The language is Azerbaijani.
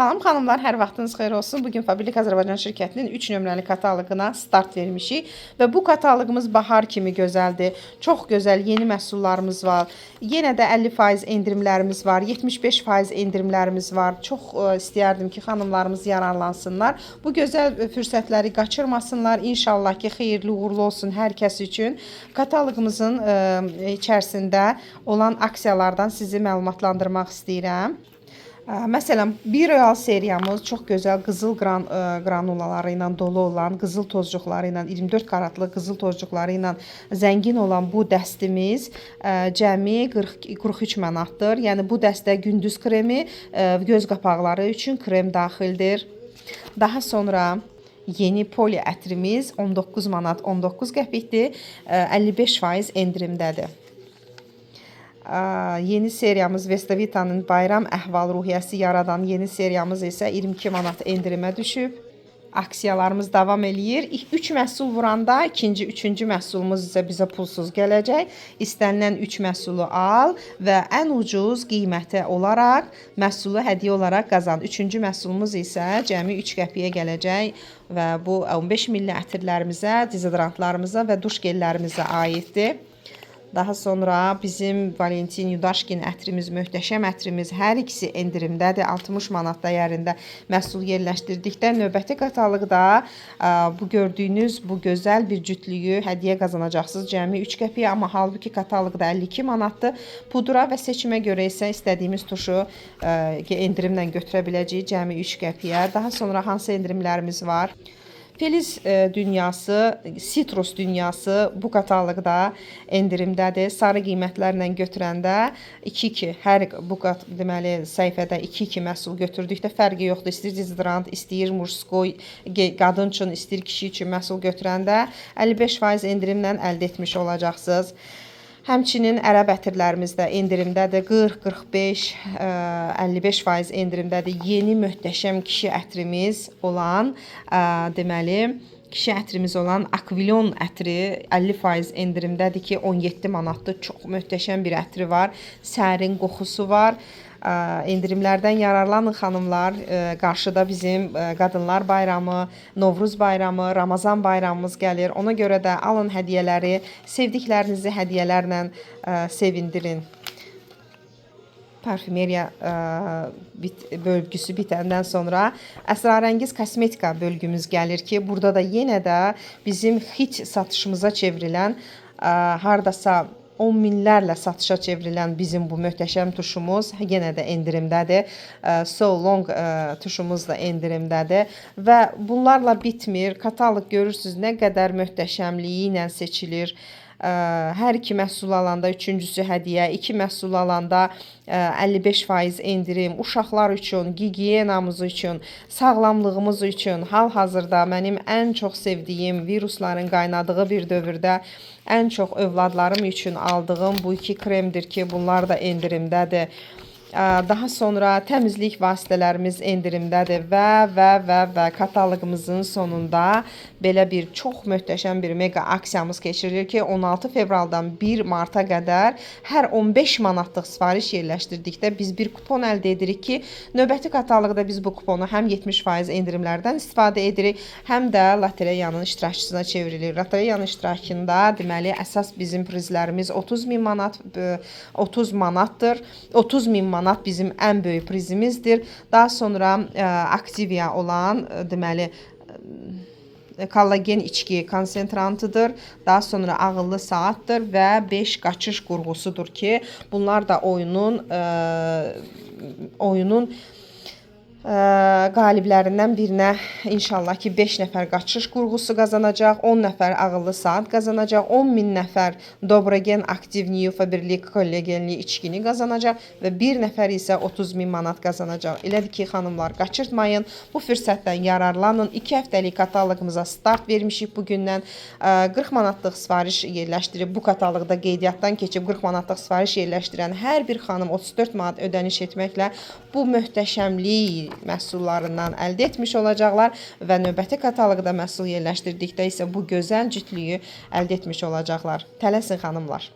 Salam xanımlar, hər vaxtınız xeyir olsun. Bugün Fabrik Azərbaycan şirkətinin 3 nömrəli kataloquna start vermişik və bu kataloqumuz bahar kimi gözəldir. Çox gözəl yeni məhsullarımız var. Yenə də 50% endirimlərimiz var, 75% endirimlərimiz var. Çox istəyərdim ki, xanımlarımız yararlansınlar. Bu gözəl fürsətləri qaçırmasınlar. İnşallah ki, xeyirli uğurlu olsun hər kəs üçün. Kataloqumuzun içərisində olan aksiyalardan sizi məlumatlandırmaq istəyirəm. Məsələn, bir real seriyamız çox gözəl qızıl qranulaları ilə dolu olan, qızıl tozcuqları ilə, 24 karatlıq qızıl tozcuqları ilə zəngin olan bu dəstimiz cəmi 43 manatdır. Yəni bu dəstə gündüz kremi, göz qapaqları üçün krem daxildir. Daha sonra yeni poli ətrimiz 19 manat 19 qəpikdir, 55% endirimdədir. Yeni seriyamız Vestavita'nın bayram əhval-ruhiyyəsi yaradan yeni seriyamız isə 22 manat endirimə düşüb. Aksiyalarımız davam eləyir. 3 məhsul vuranda üçüncü məhsulumuz isə bizə pulsuz gələcək. İstənilən 3 məhsulu al və ən ucuz qiyməti olaraq məhsulu hədiyyə olaraq qazan. Üçüncü məhsulumuz isə cəmi 3 qəpiyə gələcək və bu 15 milli ətirlərimizə, dezodorantlarımıza və duş gellərimizə aiddir. Daha sonra bizim Valentin Yudaşkin ətrimiz, möhtəşəm ətrimiz hər ikisi endirimdədir. 60 manat dəyərində məhsul yerləşdirdikdə növbəti kataloqda bu gördüyünüz bu gözəl bir cütlüyü hədiyyə qazanacaqsınız. Cəmi 3 qəpiyə, amma halbuki kataloqda 52 manatdır. Pudra və seçimə görə isə istədiyimiz tuşu endirimlə götürə biləcəyik cəmi 3 qəpiyə. Daha sonra hansı endirimlərimiz var? Feliz dünyası, sitrus dünyası bu kataloqda endirimdədir. Sarı qiymətlərlə götürəndə 2-2 hər bu deməli səhifədə 2-2 məhsul götürdükdə fərqi yoxdur. İstəyir dezodorant, istəyir murskoy, qadın üçün, istəyir kişi üçün məhsul götürəndə 55% endirimlə əldə etmiş olacaqsınız. Həmçinin ərəb ətirlərimiz də endirimdədir. 40, 45, 55% endirimdədir. Yeni möhtəşəm kişi ətrimiz olan, deməli, kişi ətrimiz olan Akvilon ətri 50% endirimdədir ki, 17 manatdır. Çox möhtəşəm bir ətri var. Sərin qoxusu var. Endirimlərdən yararlanın xanımlar. Qarşıda bizim Qadınlar Bayramı, Novruz Bayramı, Ramazan bayramımız gəlir. Ona görə də alın hədiyyələri, sevdiklərinizi hədiyyələrlə sevindirin. Parfümeriya bölgüsü bitəndən sonra əsrarəngiz kosmetika bölgümüz gəlir ki, burada da yenə də bizim hit satışımıza çevrilən, hardasa 10 minlərlə satışa çevrilən bizim bu möhtəşəm tuşumuz yenə də endirimdədir. So Long tuşumuz da endirimdədir və bunlarla bitmir. Kataloq görürsünüz nə qədər möhtəşəmliyi ilə seçilir. Hər 2 məhsul alanda üçüncüsü hədiyyə, 2 məhsul alanda 55% endirim, uşaqlar üçün, gigiyenamız üçün, sağlamlığımız üçün, hal-hazırda mənim ən çox sevdiyim virusların qaynadığı bir dövrdə ən çox övladlarım üçün aldığım bu 2 kremdir ki, bunlar da endirimdədir. Daha sonra təmizlik vasitələrimiz endirimdədir və kataloqumuzun sonunda belə bir çox möhtəşəm bir mega aksiyamız keçirilir ki, 16 fevraldan 1 marta qədər hər 15 manatlıq sifariş yerləşdirdikdə biz bir kupon əldə edirik ki, növbəti kataloqda biz bu kuponu həm 70% endirimlərdən istifadə edirik, həm də lotereyanın iştirakçısına çevrilir. Lotereyanın iştirakında deməli əsas bizim prizlərimiz 30 manatdır. 30 min manat bizim ən böyük prizimizdir. Daha sonra Activia olan deməli kollagen içki konsentrantıdır. Daha sonra ağıllı saatdir və 5 qaçış qurğusudur ki, bunlar da oyunun qaliblərindən birinə inşallah ki 5 nəfər qaçış qurğusu qazanacaq, 10 nəfər ağıllı saat qazanacaq, 10 min nəfər Dobrogen Aktiv Niyofabirlik kollagenli içkini qazanacaq və 1 nəfər isə 30 min manat qazanacaq. Elədir ki, xanımlar, qaçırtmayın, bu fürsətdən yararlanın. 2 həftəlik kataloqumuza start vermişik bugündən. 40 manatlıq sifariş yerləşdirib, bu kataloqda qeydiyyatdan keçib 40 manatlıq sifariş yerləşdirən hər bir xanım 34 manat ödəniş etməklə bu möhtəşəmlik məhsullarından əldə etmiş olacaqlar və növbəti kataloqda məhsul yerləşdirdikdə isə bu gözəl cütlüyü əldə etmiş olacaqlar. Tələsin xanımlar.